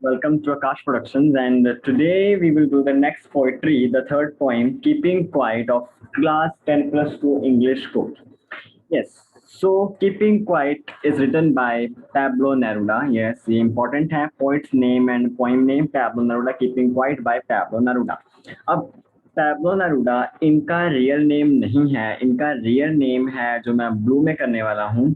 Welcome to Akash Productions, and today we will do the next poetry, the third poem, Keeping Quiet of Class 10 plus 2 English Course. Yes, so Keeping Quiet is written by Pablo Neruda. Yes, ये important है poet's name and poem name Pablo Neruda. Keeping Quiet by Pablo Neruda. अब Pablo Neruda इनका real name नहीं है, इनका real name है जो मैं ब्लू में करने वाला हूँ,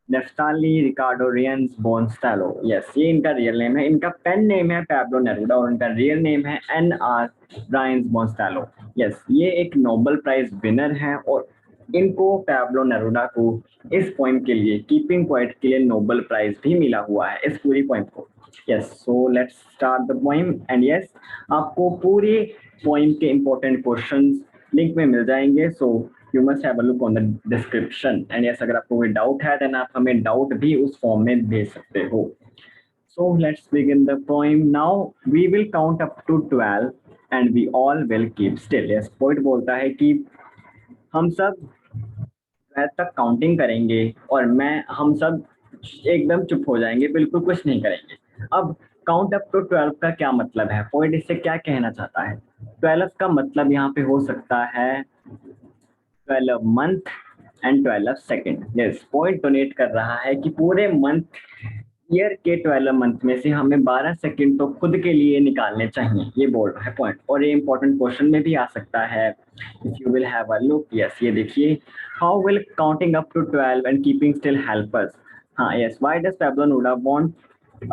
नेफ्ताली रिकार्डो रियंस बोनस्टालो। यस, ये इनका रियल नेम है। इनका पेन नेम है पैब्लो नेरुडा और इनका रियल नेम है NR रायंस बोनस्टालो। यस, ये एक नोबेल प्राइज विनर हैं और इनको पैब्लो नेरुडा को इस पोइम के लिए कीपिंग क्वाइट के लिए नोबेल प्राइज भी मिला हुआ है इस पूरी पोइम को। Yes, so let's start the poem and yes, आपको पूरी पोइम के इंपॉर्टेंट क्वेश्चंस लिंक में मिल जाएंगे। सो you must have a look on the description and yes, अगर आपको कोई डाउट है देन आप हमें डाउट भी उस फॉर्म में भेज सकते हो। So let's begin the poem now. We will count up to 12 and we all will keep still. Yes, poet बोलता है कि हम सब 12 तक काउंटिंग करेंगे और हम सब एकदम चुप हो जाएंगे, बिल्कुल कुछ नहीं करेंगे। अब काउंट अप टू 12 का क्या मतलब है, पोइट इससे क्या कहना चाहता है? 12 का मतलब यहाँ पे हो सकता है 12 month and 12 second. Yes, point donate कर रहा है कि पूरे मंथ ईयर के 12 मंथ में से हमें 12 सेकेंड तो खुद के लिए निकालने चाहिए, ये बोल रहा है पॉइंट। और ये इंपॉर्टेंट क्वेश्चन में भी आ सकता है। If you will have a look, yes ये देखिए, how will counting up to 12 and keeping still help us? हाँ yes, why does Pablo Neruda want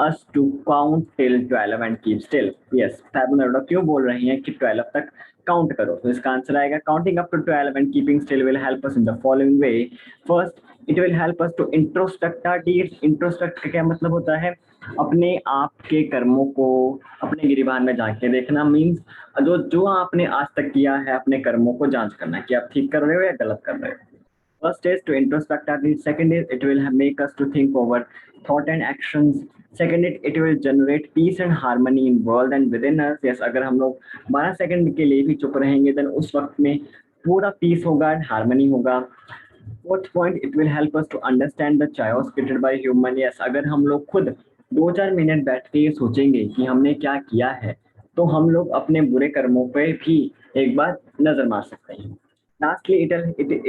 us to count till 12 and keep still? Yes, Pablo Neruda क्यों बोल रहे हैं कि 12 तक count करो? तो इसका आंसर आएगा counting up to 12 and keeping still will help us in the following way. First, it will help us to introspect our deeds. Introspect का क्या मतलब होता है? अपने आप के कर्मों को अपने गिरिबान में झांक के देखना। मीन्स जो जो आपने आज तक किया है अपने कर्मों को जांच करना कि आप ठीक कर रहे हो या गलत कर रहे हो। First is to introspect our needs. Second is it will make us to think over thought and actions. Second it will generate peace and harmony in world and within us. Yes, अगर हम लोग 12 second के लिए भी चुप रहेंगे then उस वक्त में पूरा पीस होगा एंड हार्मनी होगा। Fourth point, it will help us to understand the chaos created by human. Yes, अगर हम लोग खुद 2-4 मिनट बैठ के ये सोचेंगे कि हमने क्या किया है तो हम लोग अपने बुरे कर्मों पे भी एक बार नजर मार सकते हैं। Lastly,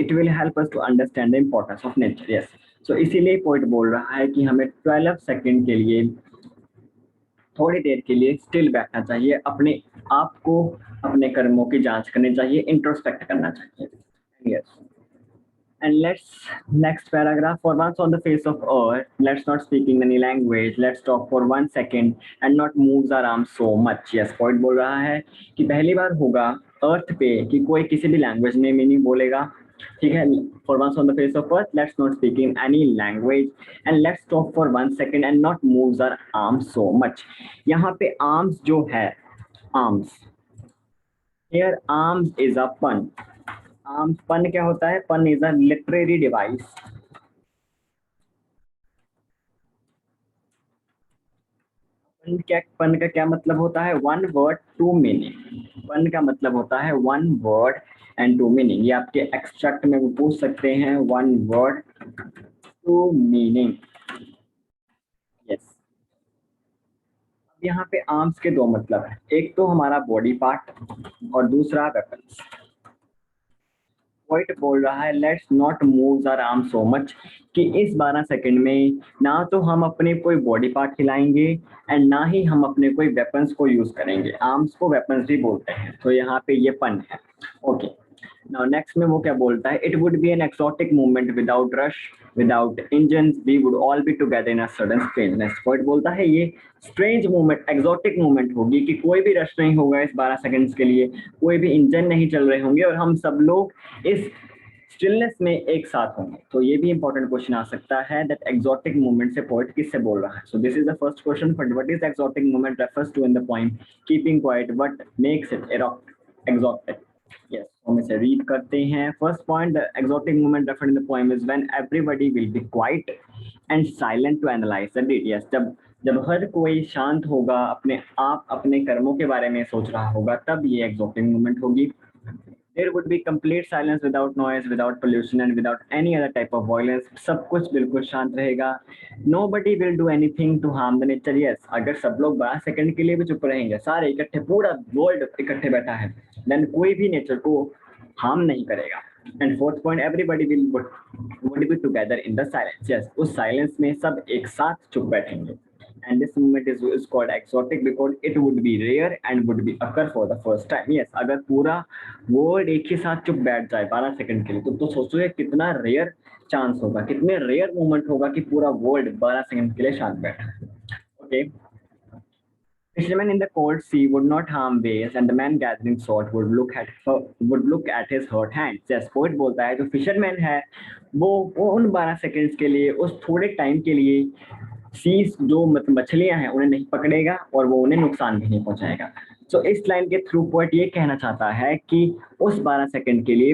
it will help us to understand the importance of nature. Yes, so इसीलिए पोइट बोल रहा है कि हमें 12 सेकंड के लिए थोड़ी देर के लिए स्टिल बैठना चाहिए, अपने आप को अपने कर्मों की जांच करनी चाहिए, इंट्रोस्पेक्ट करना चाहिए। Yes, and let's next paragraph. For once on the face of earth, let's not speaking any language, let's talk for 1 second and not moves our arms so much. Yes, point बोल रहा है कि पहली बार होगा अर्थ पे कि कोई किसी भी लैंग्वेज में नहीं बोलेगा, ठीक है। For once on the face of earth, let's not speak in any language and let's talk for 1 second and not moves our arms so much. यहाँ पे arms जो है, arms, here arms is a pun. Arms पन क्या होता है? पन is a literary device. पन का क्या मतलब होता है? One word two meaning. Pun का मतलब होता है one word and two meaning. ये आपके एक्सट्रैक्ट में वो पूछ सकते हैं, one word two meaning. Yes, अब यहाँ पे आर्म्स के दो मतलब है, एक तो हमारा बॉडी पार्ट और दूसरा वेपन्स। पॉइंट बोल रहा है let's not move our arm so much, कि इस 12 सेकंड में ना तो हम अपने कोई बॉडी पार्ट हिलाएंगे एंड ना ही हम अपने कोई वेपन्स को यूज करेंगे। आर्म्स को वेपन्स भी बोलते हैं, तो यहाँ पे ये पन है। ओके, नाउ नेक्स्ट में वो क्या बोलता है? It would be an exotic movement without rush, without engines, we would all be together in a sudden strangeness. Point बोलता है ये स्ट्रेंज मूवमेंट, एक्सोटिक मूवमेंट होगी कि कोई भी रश नहीं होगा इस 12 सेकंड्स के लिए, कोई भी इंजन नहीं चल रहे होंगे और हम सब लोग इस स्टिलनेस में एक साथ होंगे। तो ये भी इंपॉर्टेंट क्वेश्चन आ सकता है दैट एक्सोटिक मूवमेंट से पोएट किससे बोल रहा है। So this is the first question, but what is exotic movement refers to in the poem keeping quiet, what makes it exotic? Yes, हम इसे रीड करते हैं। First point, the exotic movement referred in the poem is when everybody will be quiet and silent to analyse the deed. Yes, जब हर कोई शांत होगा, अपने आप अपने कर्मों के बारे में सोच रहा होगा, तब ये एक्सोटिक मूवमेंट होगी। There would be complete silence without noise, without pollution and without any other type of violence. सब कुछ बिल्कुल शांत रहेगा. Nobody will do anything to harm the nature. Yes, अगर सब लोग 12 सेकंड के लिए भी चुप रहेंगे, सारे इकट्ठे, पूरा वर्ल्ड इकट्ठे बैठा है, then कोई भी नेचर को हार्म नहीं करेगा. And fourth point, everybody would be together in the silence. Yes, उस silence में सब एक साथ चुप बैठेंगे. And this movement is called exotic because it would be rare and would be occur for the first time. Yes, अगर पूरा world एक ही साथ चुप बैठ जाए 12 सेकंड के लिए, तो सोचो ये कितना रेयर चांस होगा, कितने रेयर मोमेंट होगा कि पूरा वर्ल्ड 12 सेकंड के लिए शांत बैठा. Okay. Fishermen in the cold sea would not harm waves, and the man gathering salt would look at his hurt hands. Yes, poet बोलता है जो फिशरमैन है वो उन 12 सेकंड्स के लिए, उस थोड़े टाइम के लिए सीज जो मछलियां हैं उन्हें नहीं पकड़ेगा और वो उन्हें नुकसान भी नहीं पहुंचाएगा. सो इस लाइन के थ्रू पोएट ये कहना चाहता है कि उस 12 सेकंड के लिए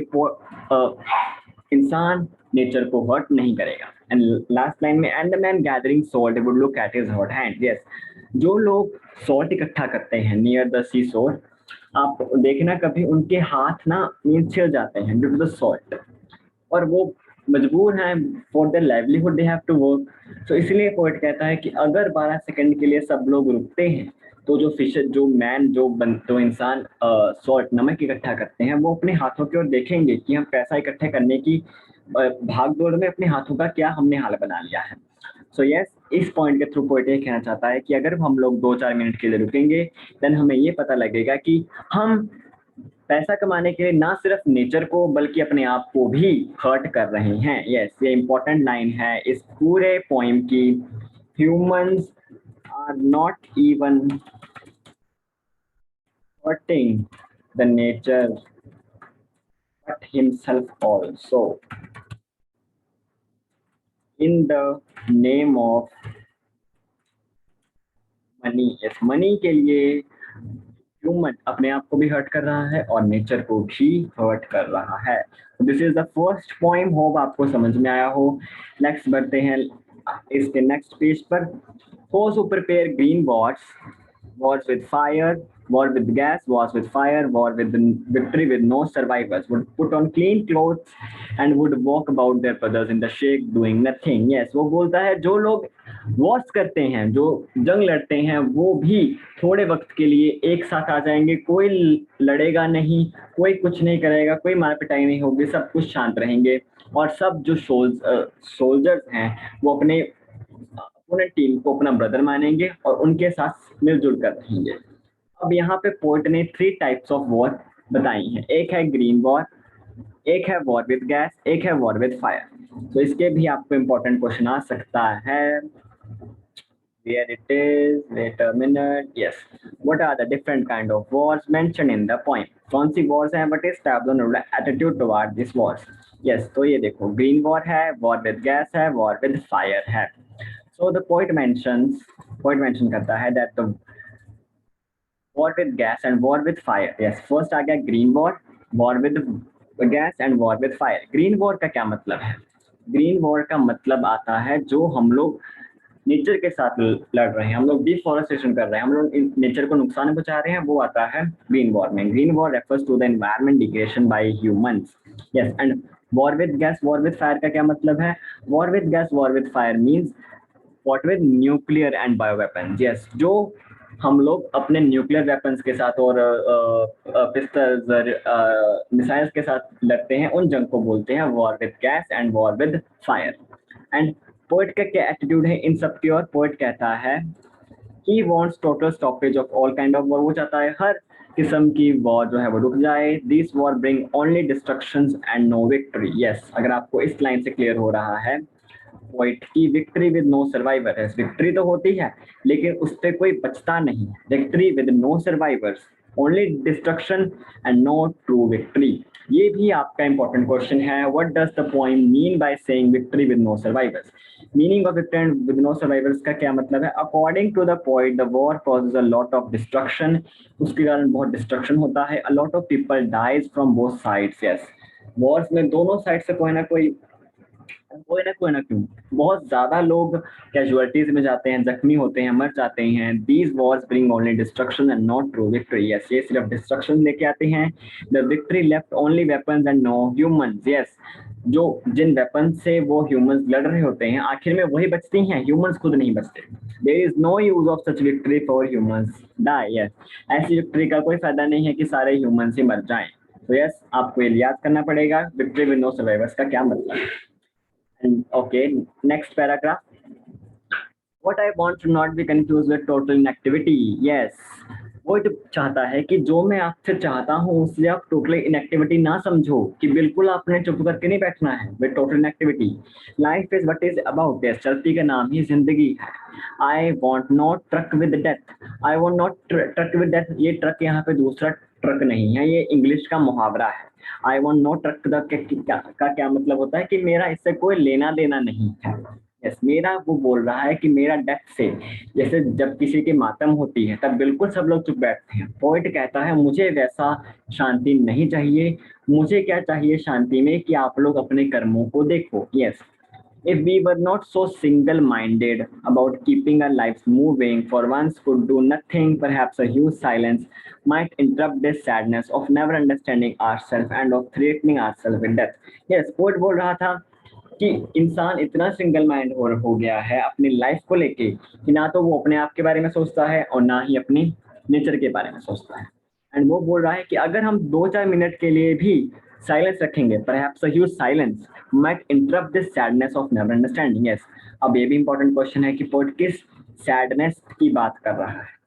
इंसान नेचर को हर्ट नहीं करेगा. एंड लास्ट लाइन में, and the man gathering salt would look at his hurt hand. Yes, जो लोग सॉल्ट इकट्ठा करते हैं नियर द सी शोर, आप देखना कभी उनके हाथ ना छिड़ जाते हैं ड्यू टू द सॉल्ट, और वो मजबूर हैं for their livelihood they have to work. तो इसलिए पोएट कहता है कि अगर 12 सेकंड के लिए सब लोग रुकते हैं तो जो फिशर, जो इंसान सॉल्ट नमक इकट्ठा करते हैं, वो अपने हाथों की ओर देखेंगे कि हम पैसा इकट्ठे करने की भाग दौड़ में अपने हाथों का क्या हमने हाल बना लिया है. सो यस, इस पॉइंट के थ्रू पोएट ये कहना चाहता है कि अगर हम लोग 2-4 मिनट के लिए रुकेंगे, देन हमें ये पता लगेगा कि हम पैसा कमाने के लिए ना सिर्फ नेचर को बल्कि अपने आप को भी हर्ट कर रहे हैं. यस, ये इंपॉर्टेंट लाइन है इस पूरे पोएम की. Humans are not even hurting the nature but himself also in the name of money. Yes, money के लिए ह्यूमन अपने आप को भी हर्ट कर रहा है और नेचर को भी हर्ट कर रहा है. This is the first poem. Hope आपको समझ में आया हो. नेक्स्ट बढ़ते हैं इसके नेक्स्ट पेज पर. Those who prepare green wars with fire, war with gas, wars with fire, war with victory with no survivors, would put on clean clothes and would walk about their brothers in the shade doing nothing. Yes, वो बोलता है जो लोग Wars करते हैं, जो जंग लड़ते हैं, वो भी थोड़े वक्त के लिए एक साथ आ जाएंगे. कोई लड़ेगा नहीं, कोई कुछ नहीं करेगा, कोई मार पिटाई नहीं होगी, सब कुछ शांत रहेंगे. और सब जो सोल्जर्स हैं वो अपने टीम को अपना ब्रदर मानेंगे और उनके साथ मिलजुल कर रहेंगे. अब यहाँ पे पोएट ने 3 टाइप्स ऑफ वॉर बताई हैं. एक है ग्रीन वॉर, एक है वॉर विद गैस, एक है वॉर विद फायर. तो इसके भी आपको इंपॉर्टेंट क्वेश्चन आ सकता है. Where it is, wait a minute. Yes, what are the different kind of wars mentioned in the poem? कौन सी wars हैं, what is the attitude toward these wars? Yes, तो ये देखो, ग्रीन वॉर है, war with gas है, war with fire है. So the poet mention करता है that the war with gas and war with fire. Yes, first आ गया green war with gas and war with fire. Green war का क्या मतलब है? Green war का मतलब आता है जो हम लोग नेचर के साथ लड़ रहे हैं, हम लोग डिफॉरेस्टेशन कर रहे हैं, हम लोग नेचर को नुकसान पहुंचा रहे हैं, वो आता है ग्रीन वॉर में. Green war refers to the environment degradation by humans. Yes, and war with gas, war with fire का क्या मतलब है? War with gas, war with fire means what with nuclear and bio weapons. Yes, जो हम लोग अपने nuclear weapons के साथ और पिस्टल्स, मिसाइल्स के साथ लड़ते हैं, उन जंग को बोलते हैं war with gas and war with fire. And poet का क्या एटीट्यूड है इन सब की ओर? पोएट कहता है he wants total stoppage of all kind of war. वो चाहता है हर किस्म की वॉर जो है वो रुक जाए. This war bring only destructions and no victory. Yes, अगर आपको इस लाइन से क्लियर हो रहा है पोएट की विक्ट्री विद नो सर्वाइवर है. विक्ट्री तो होती है लेकिन उस पर कोई बचता नहीं. Victory with no survivors, only destruction and no true victory. ये भी आपका इंपॉर्टेंट क्वेश्चन है. What does the poem mean by saying victory with no survivors? Meaning of victory with no survivors का क्या मतलब है? According to the poet the war causes a lot of destruction. उसके कारण बहुत डिस्ट्रक्शन होता है. A lot of people dies from both sides. Yes, wars में दोनों साइड से कोई ना कोई कोई ना क्यों बहुत ज्यादा लोग कैजुअलिटीज में जाते हैं, जख्मी होते हैं, मर जाते हैं। These wars bring only destruction and not true victory. Yes, ये सिर्फ डिस्ट्रक्शन लेके आते हैं। The victory left only weapons and no humans. Yes, जो जिन वेपन से वो ह्यूमंस लड़ रहे होते हैं, आखिर में वही बचती हैं, ह्यूमंस खुद नहीं बचते। There is no use of such victory for humans die. Yes, ऐसी विक्ट्री का कोई फायदा नहीं है कि सारे ह्यूमंस ही मर जाएं। तो यस, आपको ये याद करना पड़ेगा विक्ट्री विद नो सर्वाइवर्स का क्या मतलब है। And okay, next paragraph. What I want to not be confused with total inactivity. Yes, वो तो चाहता है कि जो मैं आपसे चाहता हूँ उससे आप टोटल इनएक्टिविटी ना समझो, कि बिल्कुल आपने चुप करके नहीं बैठना है with total inactivity. Life is what is about. Yes, चलती का नाम ही जिंदगी है। I want not truck with death. I want not truck with death. ये ट्रक यहाँ पे दूसरा ट्रक नहीं है, ये इंग्लिश का मुहावरा है। आई वॉन्ट नॉट ट्रक का क्या मतलब होता है कि मेरा इससे कोई लेना देना नहीं है। यस, मेरा वो बोल रहा है कि मेरा डेथ से, जैसे जब किसी की मातम होती है तब बिल्कुल सब लोग चुप बैठते हैं, पोइट कहता है मुझे वैसा शांति नहीं चाहिए। मुझे क्या चाहिए शांति में, कि आप लोग अपने कर्मों को देखो। Yes, if we were not so single minded about keeping our lives moving, for once could do nothing, perhaps a huge silence might interrupt this sadness of never understanding ourselves and of threatening ourselves with death. Yes, poet बोल रहा था कि इंसान इतना single mind हो गया है अपनी लाइफ को लेके, कि ना तो वो अपने आप के बारे में सोचता है और ना ही अपनी नेचर के बारे में सोचता है। एंड वो बोल रहा है कि अगर हम 2-4 मिनट के लिए भी साइलेंस रखेंगे, perhaps a huge silence might interrupt this sadness of never understanding. Yes, अब ये भी इंपॉर्टेंट क्वेश्चन है कि पोइट किस सैडनेस की बात कर रहा है।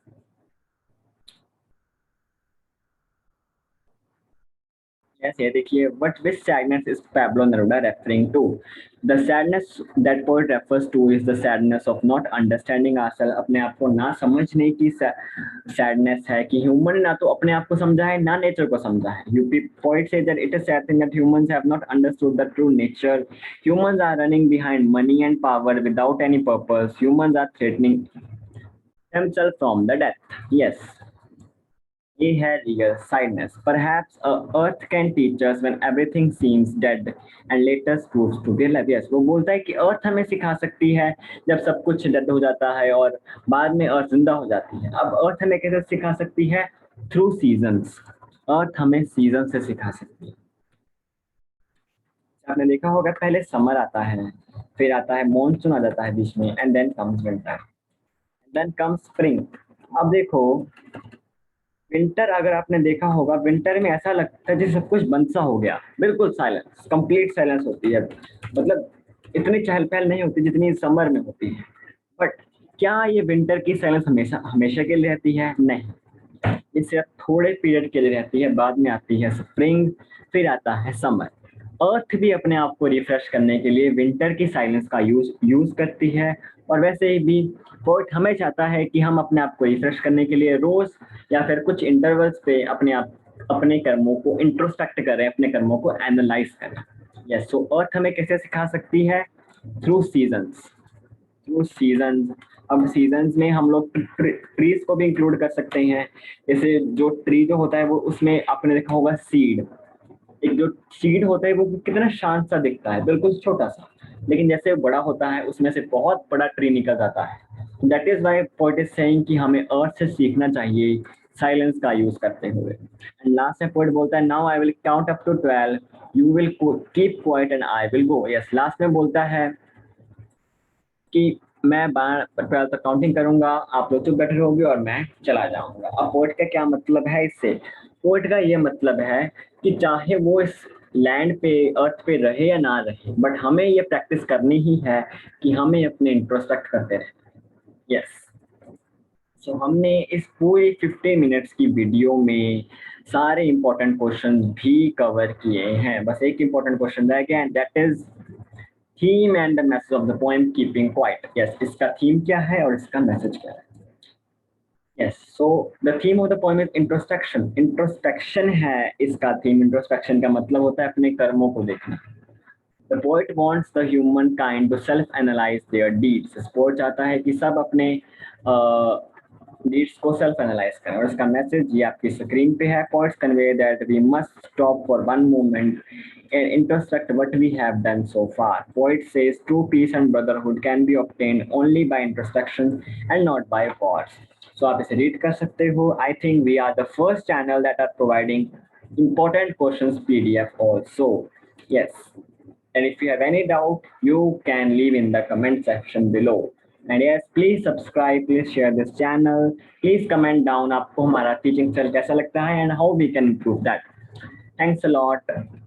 Yes, ये देखिए, what which sadness is Pablo Neruda referring to? The sadness that poet refers to is the sadness of not understanding ourselves. अपने आप को ना समझने की sadness है, कि human ना तो अपने आप को समझा है ना nature को समझा है। UP poet says that it is sad thing that humans have not understood the true nature. Humans are running behind money and power without any purpose. Humans are threatening themselves from the death. Yes. ये है real sadness. Perhaps earth can teach us when everything seems dead and let us prove to be alive. Yes, वो बोलता है कि अर्थ हमें सिखा सकती है जब सब कुछ डेड हो जाता है और बाद में अर्थ जिंदा हो जाती है। अब अर्थ हमें कैसे सिखा सकती है? Through seasons. अर्थ हमें सीजन से सिखा सकती है। आपने देखा होगा, पहले समर आता है, फिर आता है मॉनसून आ जाता है बीच में, and then comes winter, then comes spring. अब देखो, विंटर अगर आपने देखा होगा, विंटर में ऐसा लगता है जैसे सब कुछ बंद सा हो गया, बिल्कुल साइलेंस, कंप्लीट साइलेंस होती है। मतलब इतनी चहल पहल नहीं होती जितनी समर में होती है। बट क्या ये विंटर की साइलेंस हमेशा हमेशा के लिए रहती है? नहीं, ये सिर्फ थोड़े पीरियड के लिए रहती है। बाद में आती है स्प्रिंग, फिर आता है समर। अर्थ भी अपने आप को रिफ्रेश करने के लिए विंटर की साइलेंस का यूज यूज करती है। और वैसे ही भी पोर्ट हमें चाहता है कि हम अपने आप को रिफ्रेश करने के लिए रोज या फिर कुछ इंटरवल्स पे अपने कर्मों को इंट्रोस्पेक्ट करें, अपने कर्मों को एनालाइज करें। यस, सो अर्थ हमें कैसे सिखा सकती है? Through seasons. Through seasons. अब सीजन्स में हम लोग ट्रीज को भी इंक्लूड कर सकते हैं। जैसे जो ट्री जो होता है वो, उसमें आपने देखा होगा सीड, एक जो सीड होता है वो कितना शांत सा दिखता है, बिल्कुल छोटा सा, लेकिन जैसे वो बड़ा होता है उसमें से बहुत बड़ा ट्री निकल जाता है। That is why poet is saying कि हमें अर्थ से सीखना चाहिए साइलेंस का यूज करते हुए। एंड लास्ट में पोएट बोलता है, now I will count up to 12, you will keep quiet and I will go. Yes, last में बोलता है कि मैं 12 तक काउंटिंग करूंगा, आप लोग चुप बैठे रहोगे और मैं चला जाऊंगा। अब पोएट का क्या मतलब है इससे? पोएट का ये मतलब है कि चाहे वो इस लैंड पे, अर्थ पे रहे या ना रहे, बट हमें ये प्रैक्टिस करनी ही है कि हमें अपने इंट्रोस्पेक्ट करते रहे। यस, सो हमने इस पूरी 50 मिनट्स की वीडियो में सारे इंपॉर्टेंट क्वेश्चन भी कवर किए हैं। बस एक इंपॉर्टेंट क्वेश्चन रह गया, and that is theme and the message of the poem keeping quite. Yes, इसका थीम क्या है और इसका मैसेज क्या है? Yes, so the theme of the poem is introspection. Introspection है इसका थीम। इंट्रोस्पेक्शन का मतलब होता है अपने कर्मों को देखना। The poet wants the humankind to self analyse their deeds. Poet चाहता है कि सब अपने डीड्स को सेल्फ एनालाइज करें। और इसका मैसेज ये आपकी स्क्रीन पे है। Poets convey that we must stop for one moment intersect what we have done so far. Poet says true peace and brotherhood can be obtained only by intersection and not by wars. So आप इसे read कर सकते हो. I think we are the first channel that are providing important questions PDF also. Yes. And if you have any doubt, you can leave in the comment section below. And yes, please subscribe, please share this channel, please comment down आपको हमारा teaching style कैसा लगता है and how we can improve that. Thanks a lot.